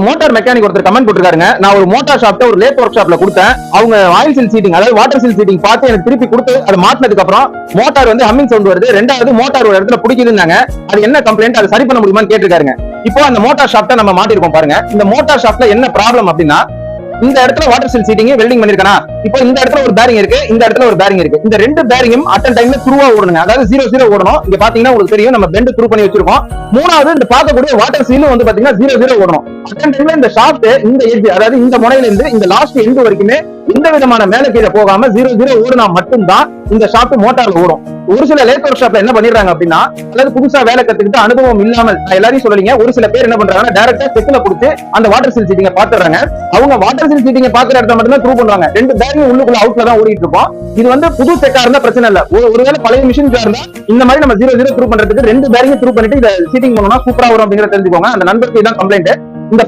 Motor mechanic ஒருத்தர் comment போட்டுருக்காருங்க. நான் ஒரு மோட்டார் ஷாப்ல ஒரு லேத் ஒர்க் ஷாப்ல கொடுத்தேன். அவங்க ஆயில் சீல் சீட்டிங் அதாவது வாட்டர் சீல் சீட்டிங் பார்த்து எனக்கு திருப்பி கொடுத்து அதை மாட்டினதுக்கு அப்புறம் மோட்டார் வந்து ஹம்மிங் சவுண்ட் வருது. ரெண்டாவது மோட்டார் ஒரு இடத்துல பிடிக்குதுன்னாங்க. அது என்ன கம்ப்ளைண்ட், அதை சரி பண்ண முடியுமான்னு கேட்டிருக்காருங்க. இப்போ அந்த மோட்டார் ஷாப்ல நம்ம மாட்டிருக்கோம் பாருங்க. இந்த மோட்டார் ஷாப்ல என்ன ப்ராப்ளம் அப்படின்னா, இந்த இடத்துல வாட்டர் சீல் சீட்டிங் வெல்டிங் பண்ணிருக்கா. இப்போ இந்த இடத்துல ஒரு பேரிங் இருக்கு, இந்த இடத்துல ஒரு பேரிங் இருக்கு. இந்த ரெண்டு பேரிங்கும் அட்டன் டைம்ல த்ரூவா ஓடணுங்க. அதாவது 0-0 ஓடணும். இங்க பாத்தீங்கன்னா உங்களுக்கு தெரியும், நம்ம பெண்ட் த்ரூ பண்ணி வச்சிருக்கோம். மூணாவது இந்த பார்க்கக்கூடிய வாட்டர் சீலும் வந்து பாத்தீங்கன்னா 0-0 ஓடணும். அட்டன் டைம்ல இந்த ஷாப்ட் இந்த எட்ஜ், அதாவது இந்த முனையில இருந்து இந்த லாஸ்ட் எண்டு வரைக்குமே எந்த விதமான மேல கீழே போகாம 0-0 ஓடுனா மட்டும்தான் இந்த ஷாப்ட் மோட்டார்ல ஓடும். ஒரு சில லேத் ஒர்க் ஷாப்ல என்ன பண்ணிடுறாங்க அப்படின்னா, அதாவது புதுசா வேலை கத்துக்கிட்டு அனுபவம் இல்லாமல், நான் எல்லாரையும் சொல்லலீங்க, ஒரு சில பேர் என்ன பண்றாங்கன்னா டைரக்டா செக்ல கொடுத்து அந்த வாட்டர் சீல் சீட்டிங்க பாத்துறாங்க. அவங்க வாட்டர் சீல் சீட்டிங்க பாக்குற இடத்துல மட்டும் தான் த்ரூ பண்றாங்க. ரெண்டு பேரிங் உள்ளுக்குள்ள அவுட்ல தான் ஓடிட்டு இருப்போம். இது வந்து புது செக்கா இருந்தா பிரச்சனை இல்ல. ஒருவேளை பழைய மிஷின் இருந்தா இந்த மாதிரி நம்ம 0-0 த்ரூ பண்றதுக்கு ரெண்டு பேரிங் த்ரூ பண்ணிட்டு இதை சீட்டிங் பண்ணோம்னா சூப்பரா வரும் அப்படிங்கறத தெரிஞ்சுக்கோங்க. அந்த நண்பருக்கு தான் கம்ப்ளைண்ட். இந்த